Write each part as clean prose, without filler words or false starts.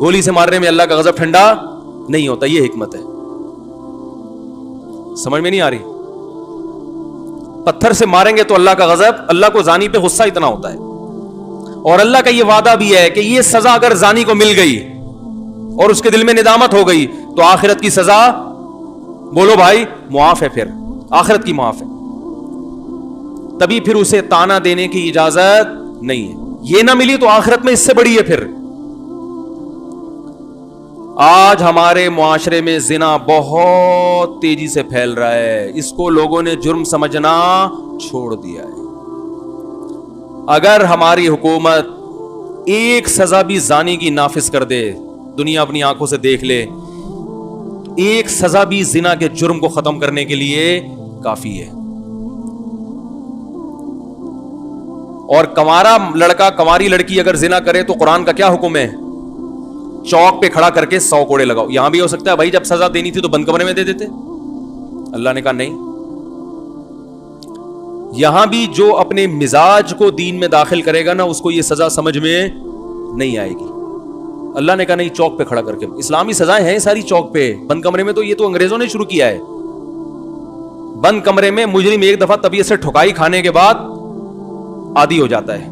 گولی سے مارنے میں اللہ کا غضب ٹھنڈا نہیں ہوتا. یہ حکمت ہے. سمجھ میں نہیں آ رہی؟ پتھر سے ماریں گے تو اللہ کا غضب, اللہ کو زانی پہ غصہ اتنا ہوتا ہے. اور اللہ کا یہ وعدہ بھی ہے کہ یہ سزا اگر زانی کو مل گئی اور اس کے دل میں ندامت ہو گئی تو آخرت کی سزا, بولو بھائی, معاف ہے. پھر آخرت کی معاف ہے. تبھی پھر اسے تانا دینے کی اجازت نہیں ہے. یہ نہ ملی تو آخرت میں اس سے بڑی ہے. پھر آج ہمارے معاشرے میں زنا بہت تیزی سے پھیل رہا ہے. اس کو لوگوں نے جرم سمجھنا چھوڑ دیا ہے. اگر ہماری حکومت ایک سزا بھی زانی کی نافذ کر دے, دنیا اپنی آنکھوں سے دیکھ لے, ایک سزا بھی زنا کے جرم کو ختم کرنے کے لیے کافی ہے. اور کنوارا لڑکا کنواری لڑکی اگر زنا کرے تو قرآن کا کیا حکم ہے؟ چوک پہ کھڑا کر کے 100 کوڑے لگاؤ. یہاں بھی ہو سکتا ہے بھائی جب سزا دینی تھی تو بند کمرے میں دے دیتے. اللہ نے کہا نہیں. یہاں بھی جو اپنے مزاج کو دین میں داخل کرے گا نا اس کو یہ سزا سمجھ میں نہیں آئے گی. اللہ نے کہا نہیں, چوک پہ کھڑا کر کے. اسلامی سزائیں ہیں ساری چوک پہ. بند کمرے میں تو یہ تو انگریزوں نے شروع کیا ہے. بند کمرے میں مجرم ایک دفعہ طبیعت سے ٹھکائی کھانے کے بعد عادی ہو جاتا ہے.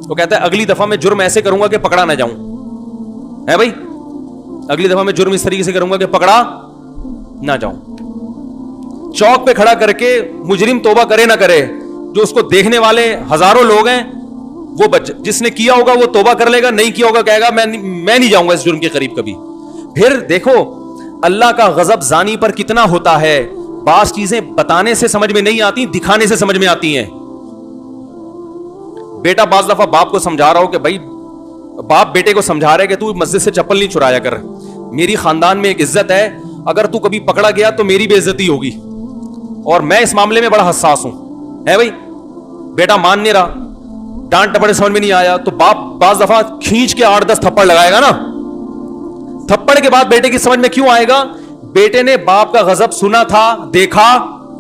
وہ کہتا ہے اگلی دفعہ میں جرم ایسے کروں گا کہ پکڑا نہ جاؤں. ہے بھائی, اگلی دفعہ میں جرم اس طریقے سے کروں گا کہ پکڑا نہ جاؤں. چوک پہ کھڑا کر کے مجرم توبہ کرے نہ کرے, جو اس کو دیکھنے والے ہزاروں لوگ ہیں وہ جس نے کیا ہوگا وہ توبہ کر لے گا, نہیں کیا ہوگا کہے گا میں نہیں جاؤں گا اس جرم کے قریب کبھی. پھر دیکھو اللہ کا غضب زانی پر کتنا ہوتا ہے. بعض چیزیں بتانے سے سمجھ میں نہیں آتی, دکھانے سے سمجھ میں آتی ہیں. بیٹا بعض دفعہ باپ کو سمجھا رہا ہو کہ بھائی, باپ بیٹے کو سمجھا رہے کہ تو مسجد سے چپل نہیں چرایا کر, میری خاندان میں ایک عزت ہے, اگر تو کبھی پکڑا گیا تو میری بے عزتی ہوگی اور میں اس معاملے میں بڑا حساس ہوں. ہے بھائی, بیٹا مان نہیں رہا, ڈانٹ ٹپڑ سمجھ میں نہیں آیا تو باپ بعض دفعہ کھینچ کے 8-10 تھپڑ لگائے گا نا. تھپڑ کے بعد بیٹے کی سمجھ میں کیوں آئے گا؟ بیٹے نے باپ کا غضب سنا تھا, دیکھا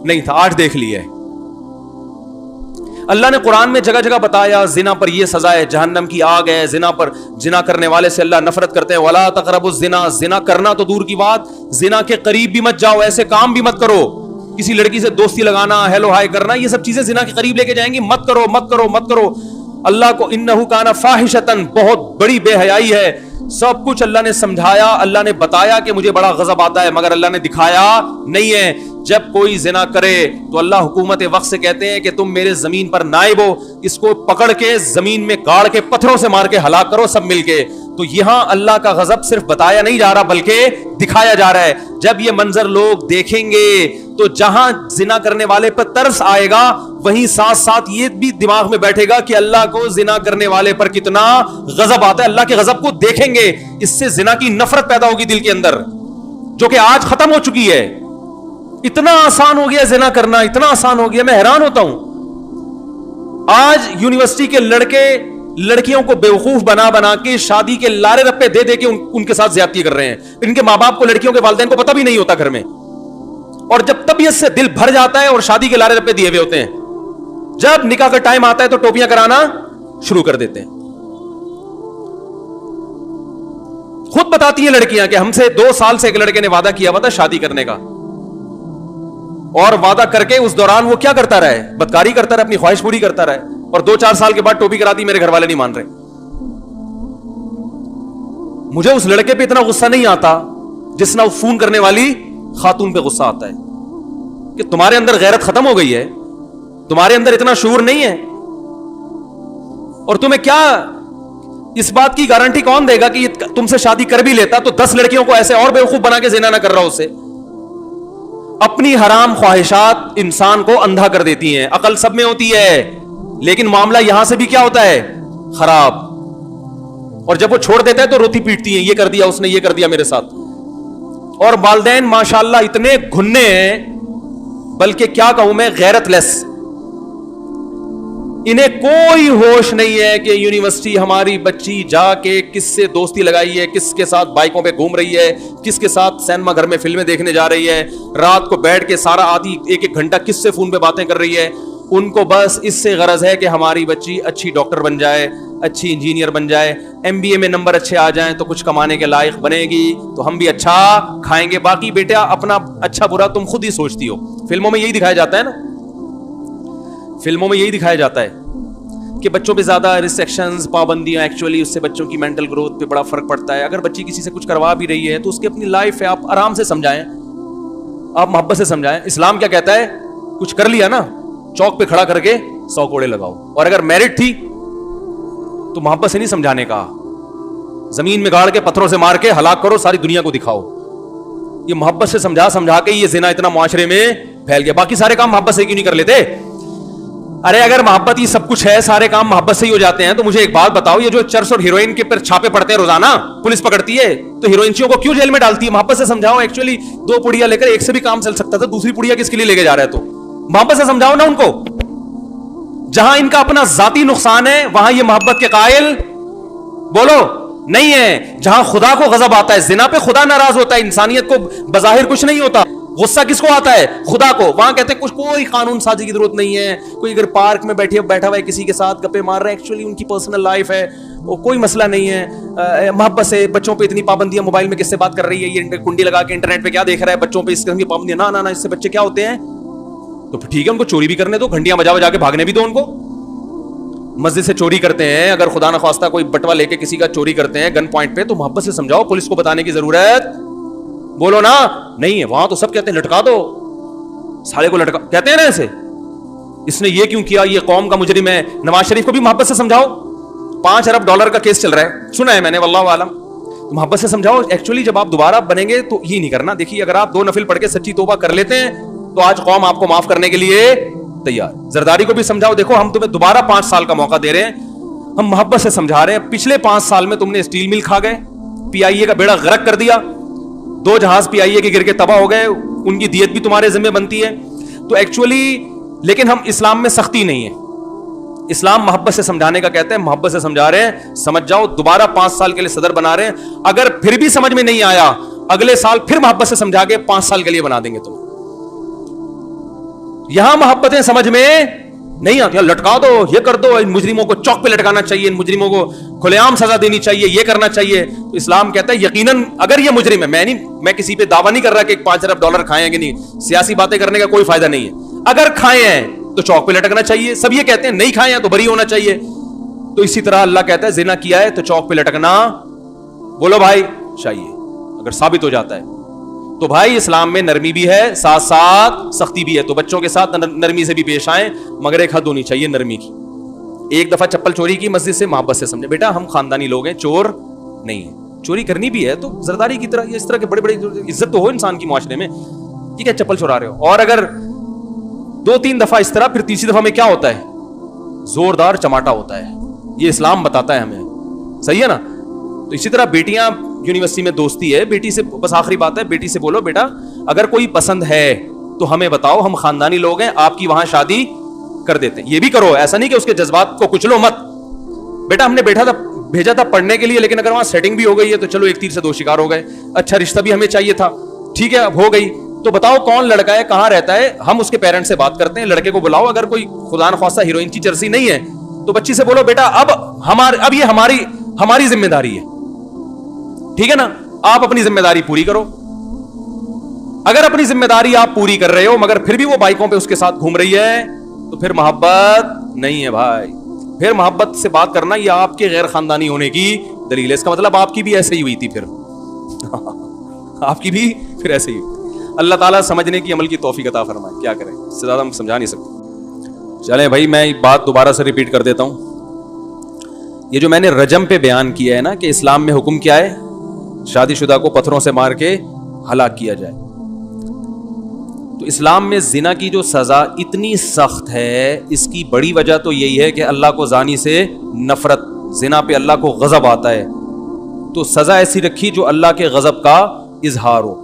نہیں تھا, آج دیکھ لیا ہے. اللہ نے قرآن میں جگہ جگہ بتایا زنا پر یہ سزا ہے, جہنم کی آگ ہے. زنا پر, زنا کرنے والے سے اللہ نفرت کرتے ہیں. وَلَا تَقْرَبُوا الزِّنَا, زنا کرنا تو دور کی بات, زنا کے قریب بھی مت جاؤ, ایسے کام بھی مت کرو. کسی لڑکی سے دوستی لگانا, ہیلو ہائی کرنا, یہ سب چیزیں زنا کے قریب لے کے جائیں گی. مت کرو مت کرو مت کرو. اللہ کو انہو کان فاحشۃ, بہت بڑی بے حیائی ہے. سب کچھ اللہ نے سمجھایا, اللہ نے بتایا کہ مجھے بڑا غضب آتا ہے, مگر اللہ نے دکھایا نہیں ہے. جب کوئی زنا کرے تو اللہ حکومت وقت سے کہتے ہیں کہ تم میرے زمین پر نائب ہو, اس کو پکڑ کے زمین میں گاڑ کے پتھروں سے مار کے ہلاک کرو سب مل کے. تو یہاں اللہ کا غضب صرف بتایا نہیں جا رہا بلکہ دکھایا جا رہا ہے. جب یہ منظر لوگ دیکھیں گے تو جہاں زنا کرنے والے پر ترس آئے گا وہیں ساتھ ساتھ یہ بھی دماغ میں بیٹھے گا کہ اللہ کو زنا کرنے والے پر کتنا غضب آتا ہے. اللہ کے غضب کو دیکھیں گے, اس سے زنا کی نفرت پیدا ہوگی دل کے اندر, جو کہ آج ختم ہو چکی ہے. اتنا آسان ہو گیا زنا کرنا, اتنا آسان ہو گیا, میں حیران ہوتا ہوں. آج یونیورسٹی کے لڑکے لڑکیوں کو بیوقوف بنا بنا کے شادی کے لارے رپے دے دے کے ان کے ساتھ زیادتی کر رہے ہیں. ان کے ماں باپ کو, لڑکیوں کے والدین کو پتہ بھی نہیں ہوتا گھر میں, اور جب طبیعت سے دل بھر جاتا ہے اور شادی کے لارے رپے دیے ہوئے ہوتے ہیں, جب نکاح کا ٹائم آتا ہے تو ٹوپیاں کرانا شروع کر دیتے ہیں. خود بتاتی ہیں لڑکیاں کہ ہم سے 2 سال سے ایک لڑکے نے وعدہ کیا ہوا تھا شادی کرنے کا, اور وعدہ کر کے اس دوران وہ کیا کرتا رہے, بدکاری کرتا رہے, اپنی خواہش پوری کرتا رہے, اور 2-4 سال کے بعد ٹوپی کرا دی, میرے گھر والے نہیں مان رہے. مجھے اس لڑکے پہ اتنا غصہ نہیں آتا جس نہ فون کرنے والی خاتون پہ غصہ آتا ہے کہ تمہارے اندر غیرت ختم ہو گئی ہے, تمہارے اندر اتنا شعور نہیں ہے, اور تمہیں کیا اس بات کی گارنٹی کون دے گا کہ تم سے شادی کر بھی لیتا تو 10 لڑکیوں کو ایسے اور بیوقوف بنا کے زنا نہ کر رہا ہو اسے. اپنی حرام خواہشات انسان کو اندھا کر دیتی ہیں. عقل سب میں ہوتی ہے لیکن معاملہ یہاں سے بھی کیا ہوتا ہے, خراب. اور جب وہ چھوڑ دیتا ہے تو روتی پیٹتی ہیں, یہ کر دیا اس نے, یہ کر دیا میرے ساتھ. اور والدین ماشاءاللہ اتنے گھنے ہیں, بلکہ کیا کہوں میں, غیرت لیس. انہیں کوئی ہوش نہیں ہے کہ یونیورسٹی ہماری بچی جا کے کس سے دوستی لگائی ہے, کس کے ساتھ بائکوں پہ گھوم رہی ہے, کس کے ساتھ سینما گھر میں فلمیں دیکھنے جا رہی ہے, رات کو بیٹھ کے سارا آدھی 1-1 گھنٹہ کس سے فون پہ باتیں کر رہی ہے. ان کو بس اس سے غرض ہے کہ ہماری بچی اچھی ڈاکٹر بن جائے, اچھی انجینئر بن جائے, MBA میں نمبر اچھے آ جائیں تو کچھ کمانے کے لائق بنے گی تو ہم بھی اچھا کھائیں گے. باقی بیٹا اپنا اچھا برا تم خود ہی سوچتی ہو. فلموں میں یہی دکھایا جاتا ہے نا, فلموں میں یہی دکھایا جاتا ہے کہ بچوں پہ زیادہ ریسٹرکشنز, پابندیاں, ایکچولی اس سے بچوں کی مینٹل گروتھ پہ بڑا فرق پڑتا ہے. اگر بچی کسی سے کچھ کروا بھی رہی ہے تو اس کی اپنی لائف ہے, آپ آرام سے سمجھائیں, آپ محبت سے سمجھائیں. اسلام کیا کہتا ہے, کچھ کر لیا نا چوک پہ کھڑا کر کے 100 کوڑے لگاؤ. اور اگر میرڈ تھی تو محبت سے نہیں سمجھانے کا, زمین میں گاڑ کے پتھروں سے مار کے ہلاک کرو, ساری دنیا کو دکھاؤ. یہ محبت سے سمجھا کے یہ زنا اتنا معاشرے میں پھیل گیا. باقی سارے کام محبت سے کیوں نہیں کر لیتے؟ ارے اگر محبت ہی سب کچھ ہے, سارے کام محبت سے ہی ہو جاتے ہیں, تو مجھے ایک بات بتاؤ, یہ جو چرس اور ہیروئن کے پر چھاپے پڑتے ہیں روزانہ, پولیس پکڑتی ہے, تو ہیروئنچیوں کو کیوں جیل میں ڈالتی ہے؟ محبت سے سمجھاؤ. ایکچولی 2 پڑیا لے کر ایک سے بھی کام چل سکتا تھا, دوسری پڑیا کس کے لیے لے کے جا رہا ہے؟ تو محبت سے سمجھاؤ نا ان کو. جہاں ان کا اپنا ذاتی نقصان ہے وہاں یہ محبت کے قائل بولو نہیں ہے. جہاں خدا کو غضب آتا ہے, زنا پہ خدا ناراض ہوتا ہے, انسانیت کو بظاہر کچھ نہیں ہوتا, غصہ کس کو آتا ہے؟ خدا کو. وہاں کہتے ہیں کچھ کوئی قانون سازی کی ضرورت نہیں ہے. کوئی اگر پارک میں بیٹھا ہوا ہے کسی کے ساتھ گپے مار رہا ہے, ایکچولی ان کی پرسنل لائف ہے, وہ کوئی مسئلہ نہیں ہے. محبت سے بچوں پہ اتنی پابندیاں, موبائل میں کس سے بات کر رہی ہے, یہ کنڈی لگا کے انٹرنیٹ پہ کیا دیکھ رہا ہے, بچوں پہ اس قسم کی پابندیاں, نہ اس سے بچے کیا ہوتے ہیں؟ تو ٹھیک ہے ان کو چوری بھی کرنے دو, گھنٹیاں بجا کے بھاگنے بھی دو ان کو. مسجد سے چوری کرتے ہیں, اگر خدا نخواستہ کوئی بٹوا لے کے کسی کا چوری کرتے ہیں گن پوائنٹ پہ, تو محبت سے سمجھاؤ. پولیس کو بتانے کی ضرورت بولو نا نہیں ہے. وہاں تو سب کہتے ہیں لٹکا دو, سالے کو لٹکا کہتے ہیں نا ایسے, اس نے یہ کیوں کیا, یہ قوم کا مجرم ہے. نواز شریف کو بھی محبت سے سمجھاؤ. $5 ارب کا کیس چل رہا ہے, سنا ہے میں نے, واللہ عالم. محبت سے سمجھاؤ. ایکچولی جب آپ دوبارہ بنیں گے تو یہ نہیں کرنا. دیکھیے اگر آپ 2 نفل پڑھ کے سچی توبہ کر لیتے ہیں تو آج قوم آپ کو معاف کرنے کے لیے تیار. زرداری کو بھی سمجھاؤ, دیکھو ہم تمہیں دوبارہ 5 سال کا موقع دے رہے ہیں, ہم محبت سے سمجھا رہے ہیں. پچھلے 5 سال میں تم نے اسٹیل مل کھا گئے, PIA کا بیڑا غرق کر دیا, 2 جہاز PIA کے گر کے تباہ ہو گئے, ان کی دیت بھی تمہارے ذمہ بنتی ہے. تو ایکچولی لیکن ہم اسلام میں سختی نہیں ہے, اسلام محبت سے سمجھانے کا کہتے ہیں. محبت سے سمجھا رہے ہیں, سمجھ جاؤ. دوبارہ 5 سال کے لیے صدر بنا رہے ہیں, اگر پھر بھی سمجھ میں نہیں آیا اگلے سال پھر محبت سے سمجھا کے 5 سال کے لیے بنا دیں گے تم. یہاں محبتیں سمجھ میں نہیں آتی, لٹکا دو, یہ کر دو, ان مجرموں کو چوک پہ لٹکانا چاہیے, ان مجرموں کو کھلے عام سزا دینی چاہیے, یہ کرنا چاہیے. تو اسلام کہتا ہے یقیناً اگر یہ مجرم ہے, میں کسی پہ دعویٰ نہیں کر رہا کہ $5 ارب کھائیں گے نہیں, سیاسی باتیں کرنے کا کوئی فائدہ نہیں ہے. اگر کھائے ہیں تو چوک پہ لٹکنا چاہیے. سب یہ کہتے ہیں نہیں کھائے ہیں تو بری ہونا چاہیے. تو اسی طرح اللہ کہتا ہے زنا کیا ہے تو چوک پہ لٹکنا بولو بھائی چاہیے, اگر ثابت ہو جاتا ہے تو. بھائی اسلام میں نرمی بھی ہے, ساتھ ساتھ سختی بھی ہے. تو بچوں کے ساتھ نرمی سے بھی پیش آئیں, مگر ایک حد ہونی چاہیے نرمی کی. ایک دفعہ چپل چوری کی مسجد سے, محبت سے سمجھے بیٹا ہم خاندانی لوگ ہیں, چور نہیں ہے. چوری کرنی بھی ہے تو زرداری کی طرح, اس طرح کے بڑے بڑے عزت تو ہو انسان کی معاشرے میں. ٹھیک ہے چپل چورا رہے ہو, اور اگر 2-3 دفعہ اس طرح, پھر تیسری دفعہ میں کیا ہوتا ہے؟ زوردار چماٹا ہوتا ہے. یہ اسلام بتاتا ہے ہمیں, صحیح ہے نا. تو اسی طرح بیٹیاں, یونیورسٹی میں دوستی ہے, بیٹی سے بس آخری بات ہے, بیٹی سے بولو بیٹا اگر کوئی پسند ہے تو ہمیں بتاؤ, ہم خاندانی لوگ ہیں, آپ کی وہاں شادی کر دیتے ہیں. یہ بھی کرو, ایسا نہیں کہ اس کے جذبات کو کچلو مت. بیٹا ہم نے بھیجا تھا پڑھنے کے لیے, لیکن اگر وہاں سیٹنگ بھی ہو گئی ہے تو چلو ایک تیر سے 2 شکار ہو گئے. اچھا رشتہ بھی ہمیں چاہیے تھا, ٹھیک ہے اب ہو گئی, تو بتاؤ کون لڑکا ہے, کہاں رہتا ہے, ہم اس کے پیرنٹ سے بات کرتے ہیں. لڑکے کو بلاؤ, اگر کوئی خدا نخواستہ ہیروئن کی جرسی نہیں ہے تو بچی سے بولو بیٹا اب یہ ہماری ذمہ داری ہے, ٹھیک ہے نا, آپ اپنی ذمہ داری پوری کرو. اگر اپنی ذمہ داری آپ پوری کر رہے ہو مگر پھر بھی وہ بائکوں پہ اس کے ساتھ گھوم رہی ہے تو پھر محبت نہیں ہے بھائی. پھر محبت سے بات کرنا یہ آپ کے غیر خاندانی ہونے کی دلیل ہے. اس کا مطلب آپ کی بھی ایسے ہی ہوئی تھی, پھر آپ کی بھی پھر ایسے ہی. اللہ تعالیٰ سمجھنے کی عمل کی توفیق عطا فرمائے. کیا کریں, اس سے زیادہ ہم سمجھا نہیں سکتے. چلیں بھائی میں بات دوبارہ سے ریپیٹ کر دیتا ہوں. یہ جو میں نے رجم پہ بیان کیا ہے نا کہ اسلام میں حکم کیا ہے, شادی شدہ کو پتھروں سے مار کے ہلاک کیا جائے. تو اسلام میں زنا کی جو سزا اتنی سخت ہے, اس کی بڑی وجہ تو یہی ہے کہ اللہ کو زانی سے نفرت, زنا پہ اللہ کو غضب آتا ہے. تو سزا ایسی رکھی جو اللہ کے غضب کا اظہار ہو.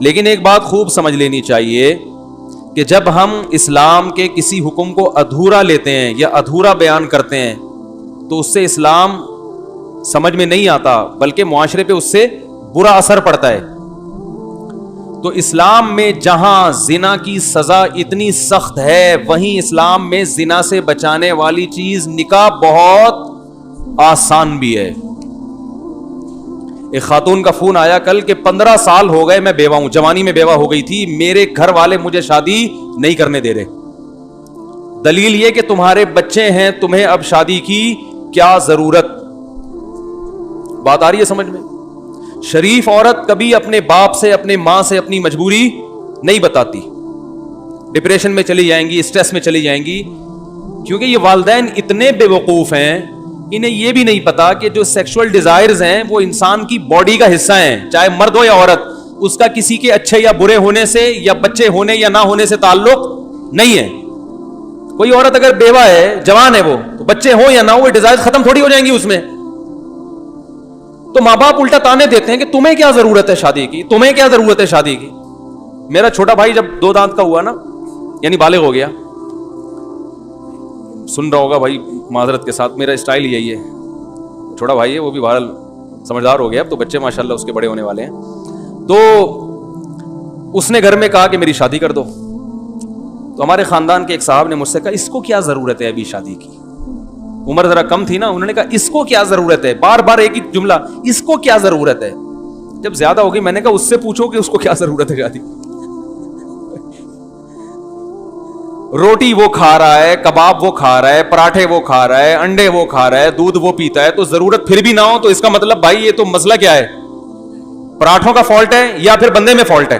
لیکن ایک بات خوب سمجھ لینی چاہیے کہ جب ہم اسلام کے کسی حکم کو ادھورا لیتے ہیں یا ادھورا بیان کرتے ہیں تو اس سے اسلام سمجھ میں نہیں آتا, بلکہ معاشرے پہ اس سے برا اثر پڑتا ہے. تو اسلام میں جہاں زنا کی سزا اتنی سخت ہے وہیں اسلام میں زنا سے بچانے والی چیز نکاح بہت آسان بھی ہے. ایک خاتون کا فون آیا کل کہ 15 سال ہو گئے میں بیوہ ہوں, جوانی میں بیوہ ہو گئی تھی, میرے گھر والے مجھے شادی نہیں کرنے دے رہے. دلیل یہ کہ تمہارے بچے ہیں, تمہیں اب شادی کی کیا ضرورت. بات آ رہی ہے سمجھ میں؟ شریف عورت کبھی اپنے باپ سے اپنے ماں سے اپنی مجبوری نہیں بتاتی. ڈپریشن میں چلی جائیں گی, اسٹریس میں چلی جائیں گی, کیونکہ یہ والدین اتنے بے وقوف ہیں, انہیں یہ بھی نہیں پتا کہ جو سیکشول ڈیزائرز ہیں وہ انسان کی باڈی کا حصہ ہیں, چاہے مرد ہو یا عورت. اس کا کسی کے اچھے یا برے ہونے سے یا بچے ہونے یا نہ ہونے سے تعلق نہیں ہے. کوئی عورت اگر بیوہ ہے, جوان ہے, وہ تو بچے ہو یا نہ ہو, ڈیزائر ختم تھوڑی ہو جائیں گی اس میں. تو ماں باپ الٹا تانے دیتے ہیں کہ تمہیں کیا ضرورت ہے شادی کی, تمہیں کیا ضرورت ہے شادی کی. میرا چھوٹا بھائی جب 2 دانت کا ہوا نا, یعنی بالغ ہو گیا, سن رہا ہوگا بھائی معذرت کے ساتھ, میرا اسٹائل یہی ہے, چھوٹا بھائی ہے وہ بھی بہرحال سمجھدار ہو گیا, اب تو بچے ماشاءاللہ اس کے بڑے ہونے والے ہیں. تو اس نے گھر میں کہا کہ میری شادی کر دو. تو ہمارے خاندان کے ایک صاحب نے مجھ سے کہا اس کو کیا ضرورت ہے ابھی شادی کی, عمر ذرا کم تھی نا, انہوں نے کہا اس کو کیا ضرورت ہے, بار بار ایک ہی جملہ, اس کو کیا ضرورت ہے. جب زیادہ ہوگی میں نے کہا اس سے پوچھو کہ اس کو کیا ضرورت ہے شادی. روٹی وہ کھا رہا ہے, کباب وہ کھا رہا ہے, پراٹھے وہ کھا رہا ہے, انڈے وہ کھا رہا ہے, دودھ وہ پیتا ہے, تو ضرورت پھر بھی نہ ہو تو اس کا مطلب بھائی یہ تو مسئلہ کیا ہے, پراٹھوں کا فالٹ ہے یا پھر بندے میں فالٹ ہے.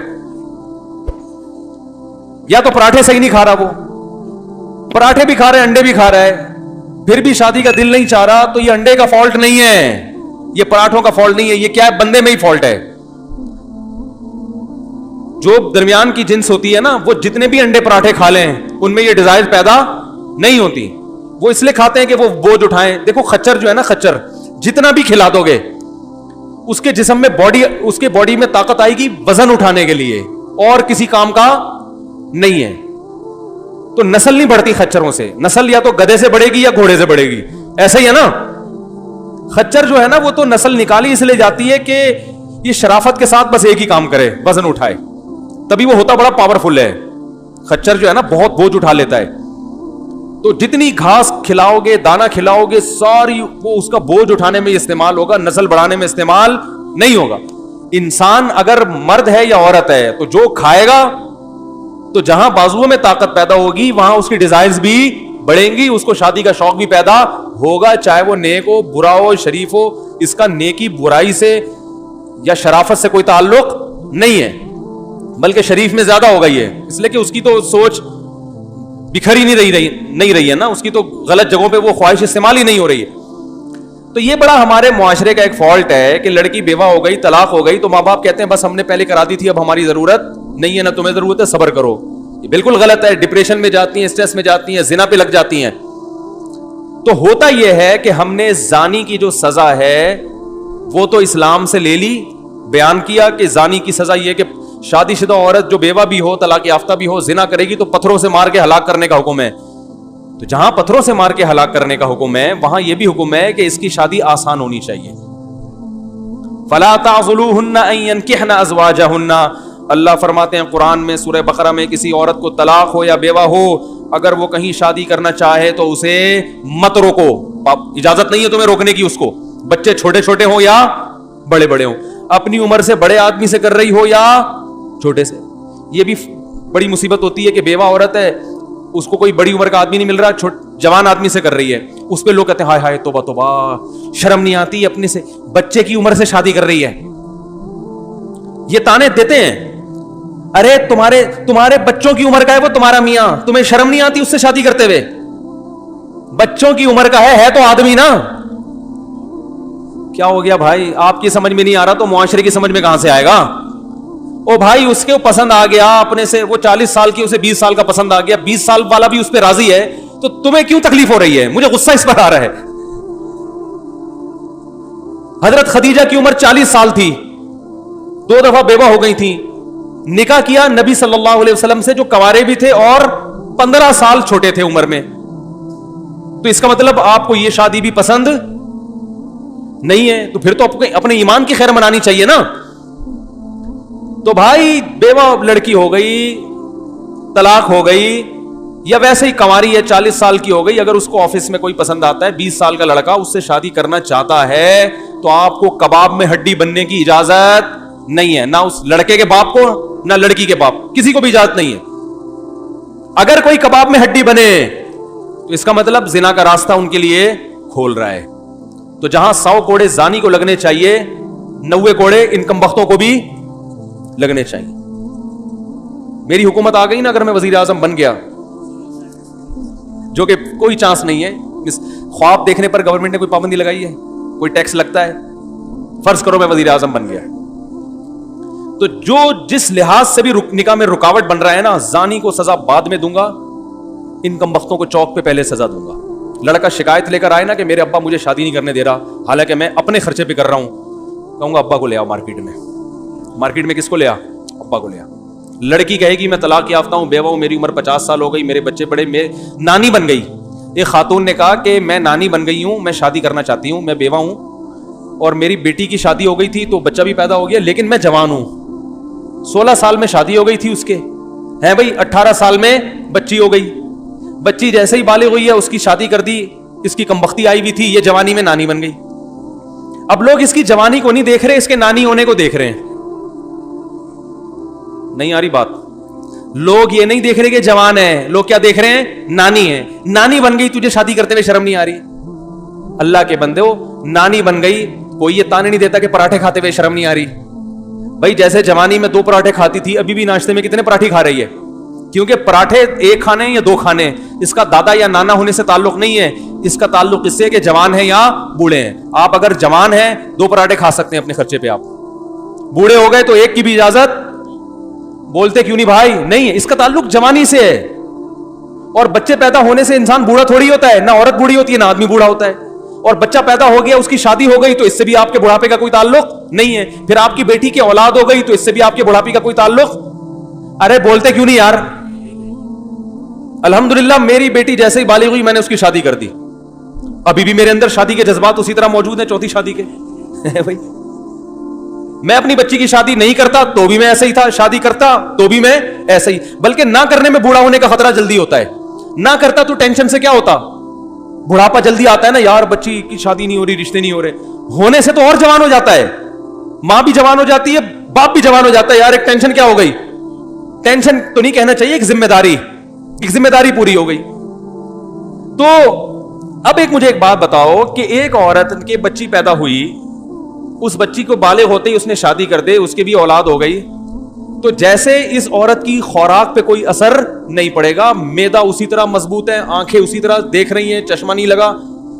یا تو پراٹھے صحیح نہیں کھا رہا, وہ پراٹھے بھی کھا رہا ہے, انڈے بھی کھا رہا ہے, پھر بھی شادی کا دل نہیں چاہ رہا, تو یہ انڈے کا فالٹ نہیں ہے, یہ پراٹھوں کا فالٹ نہیں ہے, یہ کیا ہے, بندے میں ہی فالٹ ہے. جو درمیان کی جنس ہوتی ہے نا, وہ جتنے بھی انڈے پراٹھے کھا لیں ان میں یہ ڈیزائر پیدا نہیں ہوتی. وہ اس لیے کھاتے ہیں کہ وہ بوجھ اٹھائیں. دیکھو خچر جو ہے نا, خچر جتنا بھی کھلا دو گے اس کے جسم میں اس کے باڈی میں طاقت آئے گی وزن اٹھانے کے لیے, اور کسی کام کا نہیں ہے. تو نسل نہیں بڑھتی خچروں سے, نسل یا تو گدھے سے بڑھے گی یا گھوڑے سے بڑھے گی, ایسا ہی ہے نا. خچر جو ہے نا وہ تو نسل نکالی اس لیے جاتی ہے کہ یہ شرافت کے ساتھ بس ایک ہی کام کرے, وزن اٹھائے, تبھی وہ ہوتا بڑا پاورفل ہے. خچر جو ہے نا بہت بوجھ اٹھا لیتا ہے. تو جتنی گھاس کھلاؤ گے, دانا کھلاؤ گے, ساری وہ اس کا بوجھ اٹھانے میں استعمال ہوگا, نسل بڑھانے میں استعمال نہیں ہوگا. انسان اگر مرد ہے یا عورت ہے تو جو کھائے گا, تو جہاں بازوؤں میں طاقت پیدا ہوگی وہاں اس کی ڈیزائرز بھی بڑھیں گی, اس کو شادی کا شوق بھی پیدا ہوگا, چاہے وہ نیک ہو, برا ہو, شریف ہو. اس کا نیکی برائی سے یا شرافت سے کوئی تعلق نہیں ہے, بلکہ شریف میں زیادہ ہوگا یہ, اس لیے کہ اس کی تو سوچ بکھری نہیں رہی ہے نا, اس کی تو غلط جگہوں پہ وہ خواہش استعمال ہی نہیں ہو رہی ہے. تو یہ بڑا ہمارے معاشرے کا ایک فالٹ ہے کہ لڑکی بیوہ ہو گئی, طلاق ہو گئی, تو ماں باپ کہتے ہیں بس ہم نے پہلے کرا دی تھی, اب ہماری ضرورت نہیں ہے, نہ تمہیں ضرورت ہے, صبر کرو. یہ بالکل غلط ہے. ڈپریشن میں جاتی ہیں, اسٹریس میں جاتی ہیں, زنا پہ لگ جاتی ہیں. تو ہوتا یہ ہے کہ ہم نے زانی کی جو سزا ہے وہ تو اسلام سے لے لی, بیان کیا کہ زانی کی سزا یہ کہ شادی شدہ عورت جو بیوہ بھی ہو, طلاق یافتہ بھی ہو, زنا کرے گی تو پتھروں سے مار کے ہلاک کرنے کا حکم ہے. تو جہاں پتھروں سے مار کے ہلاک کرنے کا حکم ہے وہاں یہ بھی حکم ہے کہ اس کی شادی آسان ہونی چاہیے. فلا تعضلوهن ان ينكحن ازواجهن, اللہ فرماتے ہیں قرآن میں سورہ بقرہ میں, کسی عورت کو طلاق ہو یا بیوہ ہو, اگر وہ کہیں شادی کرنا چاہے تو اسے مت روکو, اجازت نہیں ہے تمہیں روکنے کی اس کو, بچے چھوٹے چھوٹے ہوں یا بڑے بڑے ہوں, اپنی عمر سے بڑے آدمی سے کر رہی ہو یا چھوٹے سے. یہ بھی بڑی مصیبت ہوتی ہے کہ بیوہ عورت ہے, اس کو کوئی بڑی عمر کا آدمی نہیں مل رہا, جوان آدمی سے کر رہی ہے, اس پہ لوگ کہتے ہیں ہائے ہائے توبہ توبہ, شرم نہیں آتی, اپنے سے بچے کی عمر سے شادی کر رہی ہے. یہ تانے دیتے ہیں, ارے تمہارے بچوں کی عمر کا ہے وہ تمہارا میاں, تمہیں شرم نہیں آتی اس سے شادی کرتے ہوئے؟ بچوں کی عمر کا ہے تو آدمی نا. کیا ہو گیا بھائی, آپ کی سمجھ میں نہیں آ رہا تو معاشرے کی سمجھ میں کہاں سے آئے گا؟ او بھائی اس کے پسند آ گیا اپنے سے, وہ 40 سال کی اسے 20 سال کا پسند آ گیا, 20 سال والا بھی اس پہ راضی ہے, تو تمہیں کیوں تکلیف ہو رہی ہے؟ مجھے غصہ اس پر آ رہا ہے. حضرت خدیجہ کی عمر 40 سال تھی, 2 دفعہ بیوہ ہو گئی تھی, نکاح کیا نبی صلی اللہ علیہ وسلم سے جو کنوارے بھی تھے اور 15 سال چھوٹے تھے عمر میں. تو اس کا مطلب آپ کو یہ شادی بھی پسند نہیں ہے, تو پھر تو اپنے ایمان کی خیر منانی چاہیے نا. تو بھائی بیوہ لڑکی ہو گئی, طلاق ہو گئی, یا ویسے ہی کنواری ہے 40 سال کی ہو گئی, اگر اس کو آفس میں کوئی پسند آتا ہے 20 سال کا لڑکا اس سے شادی کرنا چاہتا ہے, تو آپ کو کباب میں ہڈی بننے کی اجازت نہیں ہے, نہ اس لڑکے کے باپ کو نہ لڑکی کے باپ, کسی کو بھی اجازت نہیں ہے. اگر کوئی کباب میں ہڈی بنے تو اس کا مطلب زنا کا راستہ ان کے لیے کھول رہا ہے. تو جہاں 100 کوڑے زانی کو لگنے چاہیے, 90 کوڑے ان کمبختوں کو بھی لگنے چاہیے. میری حکومت آ گئی نا, اگر میں وزیر اعظم بن گیا, جو کہ کوئی چانس نہیں ہے, خواب دیکھنے پر گورنمنٹ نے کوئی پابندی لگائی ہے, کوئی ٹیکس لگتا ہے؟ فرض کرو میں وزیر اعظم بن گیا, تو جو جس لحاظ سے بھی نکاح میں رکاوٹ بن رہا ہے نا, زانی کو سزا بعد میں دوں گا, ان کمبختوں کو چوک پہ پہلے سزا دوں گا. لڑکا شکایت لے کر آئے نا کہ میرے ابا مجھے شادی نہیں کرنے دے رہا, حالانکہ میں اپنے خرچے پہ کر رہا ہوں, کہوں گا ابا کو لے آؤ مارکیٹ میں. مارکیٹ میں کس کو لے آ؟ ابا کو لے آ. لڑکی کہے گی میں طلاق یافتہ ہوں, بیوہ ہوں, میری عمر 50 سال ہو گئی, میرے بچے بڑے, میں نانی بن گئی. ایک خاتون نے کہا کہ میں نانی بن گئی ہوں, میں شادی کرنا چاہتی ہوں, میں بیوہ ہوں, اور میری بیٹی کی شادی ہو گئی تھی تو بچہ بھی پیدا ہو گیا, لیکن میں جوان ہوں. 16 سال میں شادی ہو گئی تھی اس کے, ہیں بھائی 18 سال میں بچی ہو گئی, بچی جیسے ہی بالغ ہوئی ہے اس کی شادی کر دی, اس کی کمبختی آئی ہوئی تھی, یہ جوانی میں نانی بن گئی. اب لوگ اس کی جوانی کو نہیں دیکھ رہے, اس کے نانی ہونے کو دیکھ رہے ہیں. نہیں آ رہی بات؟ لوگ یہ نہیں دیکھ رہے کہ جوان ہے, لوگ کیا دیکھ رہے ہیں؟ نانی ہے. نانی بن گئی, تجھے شادی کرتے ہوئے شرم نہیں آ رہی؟ اللہ کے بندے ہو, نانی بن گئی, کوئی یہ تانے نہیں دیتا کہ پراٹھے کھاتے ہوئے شرم نہیں آ رہی. بھائی جیسے جوانی میں 2 پراٹھے کھاتی تھی, ابھی بھی ناشتے میں کتنے پراٹھے کھا رہی ہے؟ کیونکہ پراٹھے ایک کھانے یا 2 کھانے, اس کا دادا یا نانا ہونے سے تعلق نہیں ہے, اس کا تعلق اس سے کہ جوان ہے یا بوڑھے ہیں. آپ اگر جوان ہیں 2 پراٹھے کھا سکتے ہیں اپنے خرچے پہ, آپ بوڑھے ہو گئے تو ایک کی بھی اجازت. بولتے کیوں نہیں بھائی؟ نہیں ہے, اس کا تعلق جوانی سے ہے. اور بچے پیدا ہونے سے انسان بوڑھا تھوڑی ہوتا ہے, نہ عورت بوڑھی ہوتی ہے نہ آدمی بوڑھا ہوتا ہے. اور بچہ پیدا ہو گیا, اس کی شادی ہو گئی, تو اس سے بھی آپ کے بڑھاپے کا کوئی تعلق نہیں ہے. پھر آپ کی بیٹی کی اولاد ہو گئی تو اس سے بھی آپ کے بڑھاپے کا کوئی تعلق. ارے بولتے کیوں نہیں یار؟ الحمدللہ میری بیٹی جیسے ہی بالغ ہوئی میں نے اس کی شادی کر دی. ابھی بھی میرے اندر شادی کے جذبات اسی طرح موجود ہیں, چوتھی شادی کے. بھائی میں اپنی بچی کی شادی نہیں کرتا تو بھی میں ایسے ہی تھا, شادی کرتا تو بھی میں ایسے ہی, بلکہ نہ کرنے میں بوڑھا ہونے کا خطرہ جلدی ہوتا ہے. نہ کرتا تو ٹینشن سے کیا ہوتا, بڑھاپا جلدی آتا ہے نا یار, بچی کی شادی نہیں ہو رہی, رشتے نہیں ہو رہے. ہونے سے تو اور جوان ہو جاتا ہے, ماں بھی جوان ہو جاتی ہے, باپ بھی جوان ہو جاتا ہے. یار ایک ٹینشن کیا ہو گئی, ٹینشن تو نہیں کہنا چاہیے, ایک ذمہ داری پوری ہو گئی. تو اب مجھے ایک بات بتاؤ کہ ایک عورت کے بچی پیدا ہوئی, اس بچی کو بالغ ہوتے ہی اس نے شادی کر دے, اس کی بھی اولاد ہو گئی, تو جیسے اس عورت کی خوراک پہ کوئی اثر نہیں پڑے گا, معدہ اسی طرح مضبوط ہے, آنکھیں اسی طرح دیکھ رہی ہیں, چشمہ نہیں لگا,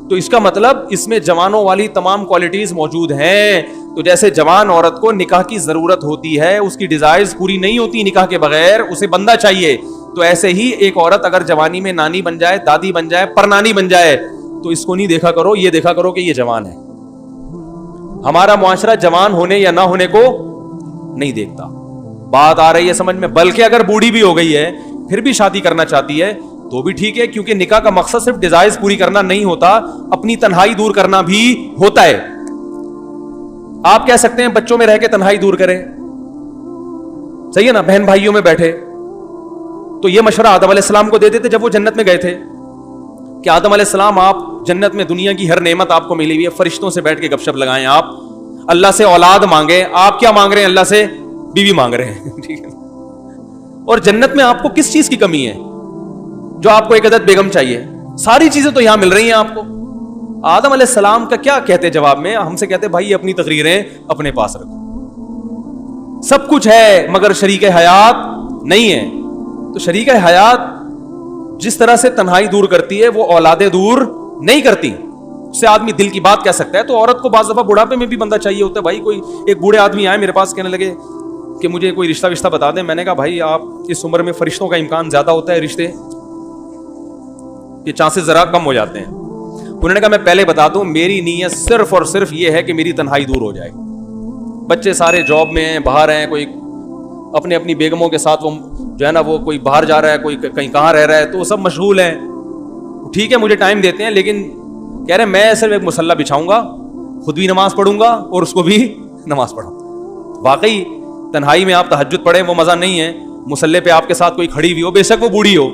تو اس کا مطلب اس میں جوانوں والی تمام کوالٹیز موجود ہیں. تو جیسے جوان عورت کو نکاح کی ضرورت ہوتی ہے, اس کی ڈیزائرز پوری نہیں ہوتی نکاح کے بغیر, اسے بندہ چاہیے, تو ایسے ہی ایک عورت اگر جوانی میں نانی بن جائے, دادی بن جائے, پر نانی بن جائے, تو اس کو نہیں دیکھا کرو, یہ دیکھا کرو کہ یہ جوان ہے. ہمارا معاشرہ جوان ہونے یا نہ ہونے کو نہیں دیکھتا. بات آ رہی ہے سمجھ میں؟ بلکہ اگر بوڑھی بھی ہو گئی ہے پھر بھی شادی کرنا چاہتی ہے تو بھی ٹھیک ہے, کیونکہ نکاح کا مقصد صرف ڈیزائرز پوری کرنا نہیں ہوتا, اپنی تنہائی دور کرنا بھی ہوتا ہے. آپ کہہ سکتے ہیں بچوں میں رہ کے تنہائی دور کریں, صحیح ہے نا, بہن بھائیوں میں بیٹھے. تو یہ مشورہ آدم علیہ السلام کو دیتے تھے جب وہ جنت میں گئے تھے کہ آدم علیہ السلام آپ جنت میں دنیا کی ہر نعمت آپ کو ملی ہوئی ہے, فرشتوں سے بیٹھ کے گپ شپ لگائیں, آپ اللہ سے اولاد مانگیں. آپ کیا مانگ رہے ہیں؟ اللہ سے بیوی مانگ رہے ہیں. ٹھیک ہے, اور جنت میں آپ کو کس چیز کی کمی ہے جو آپ کو ایک عدد بیگم چاہیے؟ ساری چیزیں تو یہاں مل رہی ہیں آپ کو. آدم علیہ السلام کا کیا کہتے جواب میں؟ ہم سے کہتے بھائی اپنی تقریریں اپنے پاس رکھو, سب کچھ ہے مگر شریک حیات نہیں ہے. تو شریک حیات جس طرح سے تنہائی دور کرتی ہے وہ اولادیں دور نہیں کرتی. اس سے آدمی دل کی بات کہہ سکتا ہے. تو عورت کو بعض دفعہ بڑھاپے میں بھی بندہ چاہیے ہوتا ہے. بھائی کوئی ایک بوڑھے آدمی آئے میرے پاس, کہنے لگے کہ مجھے کوئی رشتہ بتا دیں. میں نے کہا بھائی آپ اس عمر میں فرشتوں کا امکان زیادہ ہوتا ہے, رشتے کے چانسز ذرا کم ہو جاتے ہیں. انہوں نے کہا میں پہلے بتا دوں, میری نیت صرف اور صرف یہ ہے کہ میری تنہائی دور ہو جائے. بچے سارے جاب میں ہیں, باہر ہیں, کوئی اپنے اپنی بیگموں کے ساتھ وہ جو ہے نا وہ کوئی باہر جا رہا ہے, کوئی کہیں کہاں رہ رہا ہے, تو وہ سب مشغول ہیں. ٹھیک ہے مجھے ٹائم دیتے ہیں, لیکن کہہ رہے ہیں میں صرف ایک مصلی بچھاؤں گا, خود بھی نماز پڑھوں گا اور اس کو بھی نماز پڑھاؤں. واقعی تنہائی میں آپ تہجد پڑھیں وہ مزہ نہیں ہے. مصلی پہ آپ کے ساتھ کوئی کھڑی ہوئی ہو, بے شک وہ بوڑھی ہو,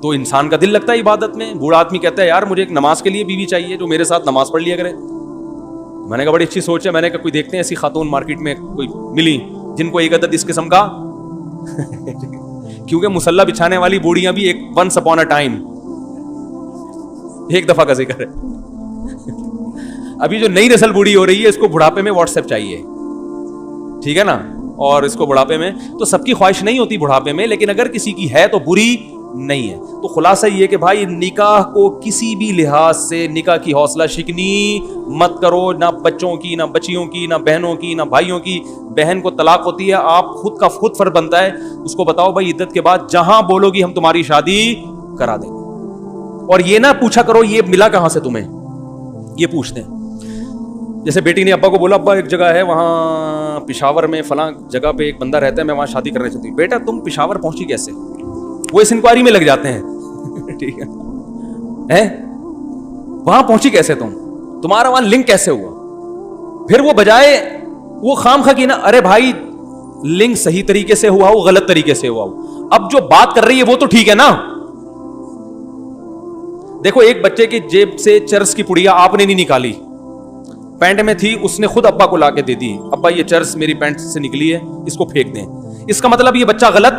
تو انسان کا دل لگتا ہے عبادت میں. بوڑھا آدمی کہتا ہے یار مجھے ایک نماز کے لیے بیوی چاہیے جو میرے ساتھ نماز پڑھ لیا کرے. میں نے کہا بڑی اچھی سوچ ہے. میں نے کہا کوئی دیکھتے ہیں ایسی خاتون مارکیٹ میں کوئی ملی جن کو ایک عدد اس قسم کا کیونکہ مصلی بچھانے والی بوڑھیاں بھی ایک ونس اپون اے ٹائم ایک دفعہ کا ذکر ہے. ابھی جو نئی نسل بوڑھی ہو رہی ہے اس کو بڑھاپے میں واٹس ایپ چاہیے, ٹھیک ہے نا, اور اس کو بڑھاپے میں, تو سب کی خواہش نہیں ہوتی بڑھاپے میں, لیکن اگر کسی کی ہے تو بری نہیں ہے. تو خلاصہ یہ کہ بھائی نکاح کو کسی بھی لحاظ سے نکاح کی حوصلہ شکنی مت کرو, نہ بچوں کی, نہ بچیوں کی, نہ بہنوں کی, نہ بھائیوں کی. بہن کو طلاق ہوتی ہے, آپ خود کا خود فرض بنتا ہے اس کو بتاؤ بھائی عدت کے بعد جہاں بولو گی ہم تمہاری شادی کرا دیں گے. اور یہ نہ پوچھا کرو یہ ملا کہاں سے تمہیں, یہ پوچھتے ہیں. جیسے بیٹی نے ابا کو بولا ابا ایک جگہ ہے وہاں پشاور میں فلاں جگہ پہ ایک بندہ رہتا ہے میں وہاں شادی کرنا چاہتی ہوں. بیٹا تم پشاور پہنچی کیسے؟ وہ اس انکوائری میں لگ جاتے ہیں ٹھیک ہے, وہاں پہنچی کیسے تم, تمہارا وہاں لنک کیسے ہوا؟ پھر وہ بجائے وہ خام خا کی نا, ارے بھائی لنک صحیح طریقے سے ہوا ہو غلط طریقے سے ہوا ہو, اب جو بات کر رہی ہے وہ تو ٹھیک ہے نا. دیکھو ایک بچے کی جیب سے چرس کی پڑیا آپ نے نہیں نکالی, پینٹ میں تھی, اس نے خود ابا کو لا کے دے دی, ابا یہ چرس میری پینٹ سے نکلی ہے اس کو پھینک دیں. اس کا مطلب یہ بچہ غلط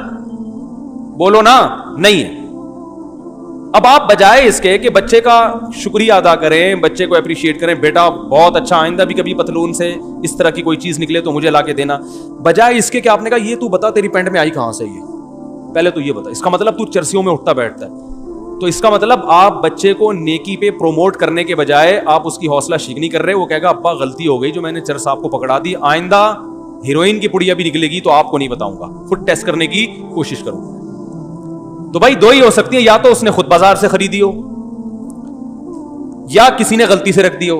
بولو نا نہیں ہے. اب آپ بجائے اس کے کہ بچے کا شکریہ ادا کریں, بچے کو اپریشیٹ کریں, بیٹا بہت اچھا, آئندہ بھی کبھی پتلون سے اس طرح کی کوئی چیز نکلے تو مجھے لا کے دینا, بجائے اس کے کہ آپ نے کہا یہ تو بتا تیری پینٹ میں آئی کہاں سے, یہ پہلے تو یہ بتا. اس کا مطلب تو چرسیوں میں اٹھتا بیٹھتا ہے. تو اس کا مطلب آپ بچے کو نیکی پہ پروموٹ کرنے کے بجائے آپ اس کی حوصلہ شکنی کر رہے. وہ کہے گا ابا غلطی ہو گئی جو میں نے چرس آپ کو پکڑا دی, آئندہ ہیروئن کی پڑیا بھی نکلے گی تو آپ کو نہیں بتاؤں گا, خود ٹیسٹ کرنے کی کوشش کروں. تو بھائی دو ہی ہو سکتی ہیں, یا تو اس نے خود بازار سے خریدی ہو یا کسی نے غلطی سے رکھ دی ہو.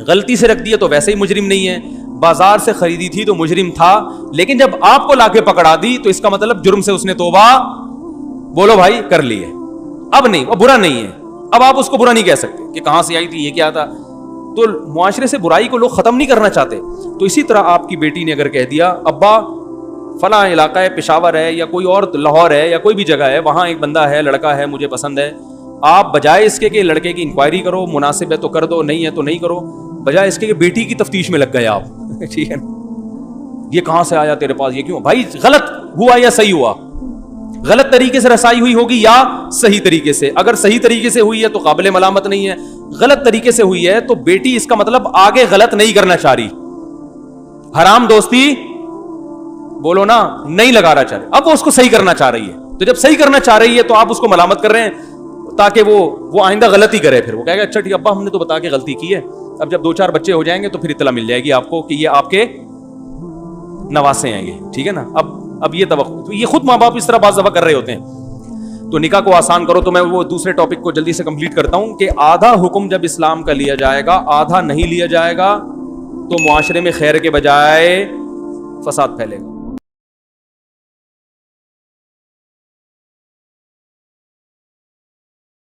غلطی سے رکھ دی ہے تو ویسے ہی مجرم نہیں ہے, بازار سے خریدی تھی تو مجرم تھا, لیکن جب آپ کو لا کے پکڑا دی تو اس کا مطلب جرم سے اس نے توبہ بولو بھائی کر لی ہے. اب نہیں, اب برا نہیں ہے, اب آپ اس کو برا نہیں کہہ سکتے کہ کہاں سے آئی تھی یہ کیا تھا. تو معاشرے سے برائی کو لوگ ختم نہیں کرنا چاہتے. تو اسی طرح آپ کی بیٹی نے اگر کہہ دیا ابا فلاں علاقہ ہے, پشاور ہے یا کوئی اور لاہور ہے یا کوئی بھی جگہ ہے, وہاں ایک بندہ ہے, لڑکا ہے, مجھے پسند ہے, آپ بجائے اس کے کہ لڑکے کی انکوائری کرو, مناسب ہے تو کر دو, نہیں ہے تو نہیں کرو, بجائے اس کے کہ بیٹی کی تفتیش میں لگ گئے آپ. ٹھیک ہے, یہ کہاں سے آیا تیرے پاس, یہ کیوں؟ بھائی غلط ہوا یا صحیح ہوا, غلط طریقے سے رسائی ہوئی ہوگی یا صحیح طریقے سے. اگر صحیح طریقے سے ہوئی ہے تو قابل ملامت نہیں ہے, غلط طریقے سے ہوئی ہے تو بیٹی اس کا مطلب آگے غلط نہیں کرنا چاہ رہی, حرام دوستی بولو نا نہیں لگا رہا چاہ رہی, اب وہ اس کو صحیح کرنا چاہ رہی ہے. تو جب صحیح کرنا چاہ رہی ہے تو آپ اس کو ملامت کر رہے ہیں تاکہ وہ آئندہ غلطی کرے. پھر وہ کہے گا اچھا ٹھیک ابا ہم نے تو بتا کے غلطی کی ہے, اب جب 2-4 بچے ہو جائیں گے تو پھر اطلاع مل جائے گی آپ کو کہ یہ آپ کے نواسے ہیں یہ, ٹھیک ہے نا. اب یہ توقع, یہ خود ماں باپ اس طرح بعض دفعہ کر رہے ہوتے ہیں. تو نکاح کو آسان کرو. تو میں وہ دوسرے ٹاپک کو جلدی سے کمپلیٹ کرتا ہوں کہ آدھا حکم جب اسلام کا لیا جائے گا, آدھا نہیں لیا جائے گا, تو معاشرے میں خیر کے بجائے فساد پھیلے گا.